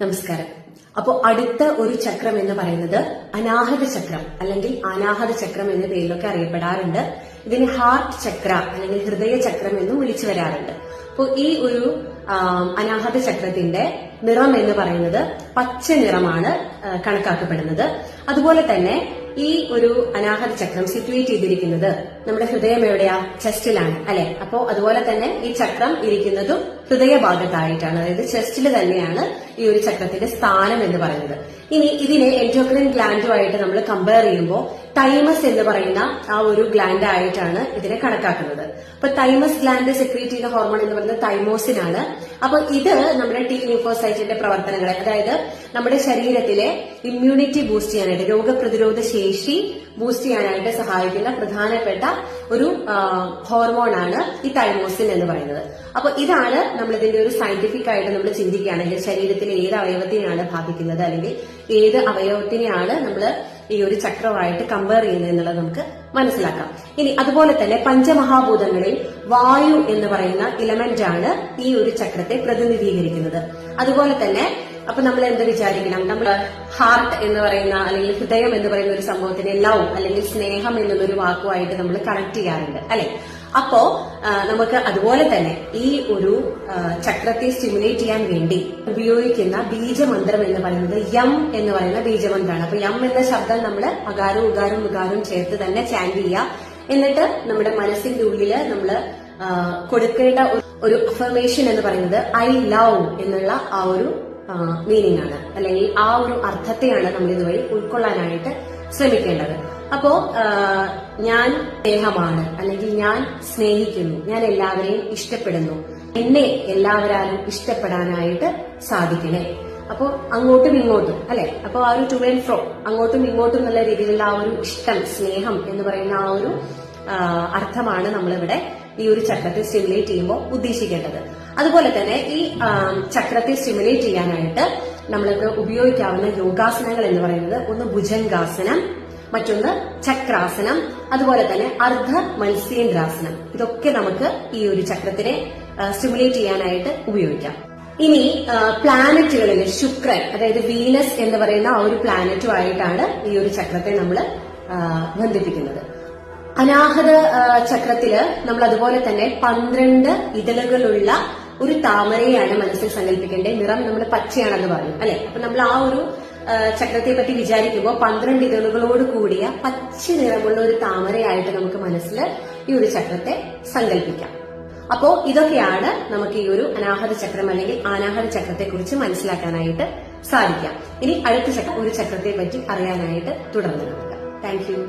നമസ്കാരം. അപ്പോൾ അടുത്ത ഒരു ചക്രം എന്ന് പറയുന്നത് അനാഹത ചക്രം അല്ലെങ്കിൽ അനാഹത ചക്രം എന്ന പേരിലൊക്കെ അറിയപ്പെടാറുണ്ട്. ഇതിന് ഹാർട്ട് ചക്ര അല്ലെങ്കിൽ ഹൃദയ ചക്രം എന്നും വിളിച്ചു വരാറുണ്ട്. അപ്പോൾ ഈ ഒരു അനാഹത ചക്രത്തിന്റെ നിറം എന്ന് പറയുന്നത് പച്ച നിറമാണ് കണക്കാക്കപ്പെടുന്നത്. അതുപോലെ തന്നെ ഈ ഒരു അനാഹത ചക്രം സിറ്റുവേറ്റ് ചെയ്തിരിക്കുന്നത് നമ്മുടെ ഹൃദയം എവിടെയാ? ചെസ്റ്റിലാണ് അല്ലെ? അപ്പോ അതുപോലെ തന്നെ ഈ ചക്രം ഇരിക്കുന്നതും ഹൃദയഭാഗത്തായിട്ടാണ്, അതായത് ചെസ്റ്റിൽ തന്നെയാണ് ഈ ഒരു ചക്രത്തിന്റെ സ്ഥാനം എന്ന് പറയുന്നത്. ഇനി ഇതിനെ എൻഡോക്രൈൻ ഗ്ലാൻഡുമായിട്ട് നമ്മൾ കമ്പയർ ചെയ്യുമ്പോൾ തൈമസ് എന്ന് പറയുന്ന ആ ഒരു ഗ്ലാൻഡ് ആയിട്ടാണ് ഇതിനെ കണക്കാക്കുന്നത്. അപ്പൊ തൈമസ് ഗ്ലാൻഡ് സെക്രീറ്റ് ചെയ്യുന്ന ഹോർമോൺ എന്ന് പറയുന്നത് തൈമോസിനാണ്. അപ്പൊ ഇത് നമ്മുടെ ടി ലിംഫോസൈറ്റിന്റെ പ്രവർത്തനങ്ങളെ, അതായത് നമ്മുടെ ശരീരത്തിലെ ഇമ്മ്യൂണിറ്റി ബൂസ്റ്റ് ചെയ്യാനായിട്ട്, രോഗപ്രതിരോധ ശേഷി ബൂസ്റ്റ് ചെയ്യാനായിട്ട് സഹായിക്കുന്ന പ്രധാനപ്പെട്ട ഒരു ഹോർമോണാണ് ഈ തൈമോസിൻ എന്ന് പറയുന്നത്. അപ്പൊ ഇതാണ് നമ്മൾ ഇതിന്റെ ഒരു സയന്റിഫിക് ആയിട്ട് നമ്മൾ ചിന്തിക്കുകയാണെങ്കിൽ ശരീരത്തിലെ ഏത് അവയവത്തിനെയാണ് ബാധിക്കുന്നത് അല്ലെങ്കിൽ ഏത് അവയവത്തിനെയാണ് നമ്മൾ ഈ ഒരു ചക്രമായിട്ട് കമ്പയർ ചെയ്യുന്നത് എന്നുള്ളത് നമുക്ക് മനസ്സിലാക്കാം. ഇനി അതുപോലെ തന്നെ പഞ്ചമഹാഭൂതങ്ങളിൽ വായു എന്ന് പറയുന്ന ഇലമെന്റ് ആണ് ഈ ഒരു ചക്രത്തെ പ്രതിനിധീകരിക്കുന്നത്. അതുപോലെ തന്നെ അപ്പൊ നമ്മൾ എന്ത് വിചാരിക്കണം? നമ്മൾ ഹാർട്ട് എന്ന് പറയുന്ന അല്ലെങ്കിൽ ഹൃദയം എന്ന് പറയുന്ന ഒരു സംഭവത്തിനെ ലവ് അല്ലെങ്കിൽ സ്നേഹം എന്നുള്ളൊരു വാക്കുമായിട്ട് നമ്മൾ കണക്ട് ചെയ്യാറുണ്ട് അല്ലെ? അപ്പോ നമുക്ക് അതുപോലെ തന്നെ ഈ ഒരു ചക്രത്തെ സ്റ്റിമുലേറ്റ് ചെയ്യാൻ വേണ്ടി ഉപയോഗിക്കുന്ന ബീജമന്ത്രം എന്ന് പറയുന്നത് യം എന്ന് പറയുന്ന ബീജമന്ത്രമാണ്. അപ്പൊ യം എന്ന ശബ്ദം നമ്മൾ അകാരവും ഉകാരവും വികാരവും ചേർത്ത് തന്നെ ചാന്റ് ചെയ്യുക. എന്നിട്ട് നമ്മുടെ മനസ്സിന്റെ ഉള്ളില് നമ്മൾ കൊടുക്കേണ്ട ഒരു അഫർമേഷൻ എന്ന് പറയുന്നത് ഐ ലവ് എന്നുള്ള ആ ഒരു മീനിങ് ആണ്, അല്ലെങ്കിൽ ആ ഒരു അർത്ഥത്തെയാണ് നമ്മൾ ഇതുവഴി ഉൾക്കൊള്ളാനായിട്ട് ശ്രമിക്കേണ്ടത്. അപ്പോ ഞാൻ സ്നേഹമാണ്, അല്ലെങ്കിൽ ഞാൻ സ്നേഹിക്കുന്നു, ഞാൻ എല്ലാവരെയും ഇഷ്ടപ്പെടുന്നു, എന്നെ എല്ലാവരാലും ഇഷ്ടപ്പെടാനായിട്ട് സാധിക്കണേ. അപ്പോ അങ്ങോട്ടും ഇങ്ങോട്ടും അല്ലെ? അപ്പൊ ആ ഒരു ടു ആൻഡ് ഫ്രോ, അങ്ങോട്ടും ഇങ്ങോട്ടും എന്നുള്ള രീതിയിലുള്ള ആ ഒരു ഇഷ്ടം, സ്നേഹം എന്ന് പറയുന്ന ആ ഒരു അർത്ഥമാണ് നമ്മളിവിടെ ഈ ഒരു ചക്രത്തെ സ്റ്റിമുലേറ്റ് ചെയ്യുമ്പോൾ ഉദ്ദേശിക്കേണ്ടത്. അതുപോലെ തന്നെ ഈ ചക്രത്തെ സ്റ്റിമുലേറ്റ് ചെയ്യാനായിട്ട് നമ്മൾക്ക് ഉപയോഗിക്കാവുന്ന യോഗാസനങ്ങൾ എന്ന് പറയുന്നത് ഒന്ന് ഭുജംഗാസനം, മറ്റൊന്ന് ചക്രാസനം, അതുപോലെ തന്നെ അർദ്ധ മത്സ്യേന്ദ്രാസനം. ഇതൊക്കെ നമുക്ക് ഈ ഒരു ചക്രത്തിനെ സ്റ്റിമുലേറ്റ് ചെയ്യാനായിട്ട് ഉപയോഗിക്കാം. ഇനി പ്ലാനറ്റുകളിൽ ശുക്രൻ, അതായത് വീനസ് എന്ന് പറയുന്ന ആ ഒരു പ്ലാനറ്റുമായിട്ടാണ് ഈ ഒരു ചക്രത്തെ നമ്മൾ ബന്ധിപ്പിക്കുന്നത്. അനാഹത ചക്രത്തില് നമ്മൾ അതുപോലെ തന്നെ 12 ഇതളുകളുള്ള ഒരു താമരയാണ് മനസ്സിൽ സങ്കല്പിക്കേണ്ടത്. നിറം നമ്മൾ പച്ചയാണെന്ന് പറഞ്ഞു അല്ലെ? അപ്പൊ നമ്മൾ ആ ഒരു ചക്രത്തെ പറ്റി വിചാരിക്കുമ്പോൾ 12 ഇതളുകളോട് കൂടിയ പച്ച നിറമുള്ള ഒരു താമരയായിട്ട് നമുക്ക് മനസ്സിൽ ഈ ഒരു ചക്രത്തെ സങ്കല്പിക്കാം. അപ്പോ ഇതൊക്കെയാണ് നമുക്ക് ഈ ഒരു അനാഹത ചക്രം അല്ലെങ്കിൽ അനാഹത ചക്രത്തെ കുറിച്ച് മനസ്സിലാക്കാനായിട്ട് സാധിക്കാം. ഇനി അടുത്ത ഒരു ചക്രത്തെ പറ്റി അറിയാനായിട്ട് തുടർന്ന് നോക്കാം. Thank you.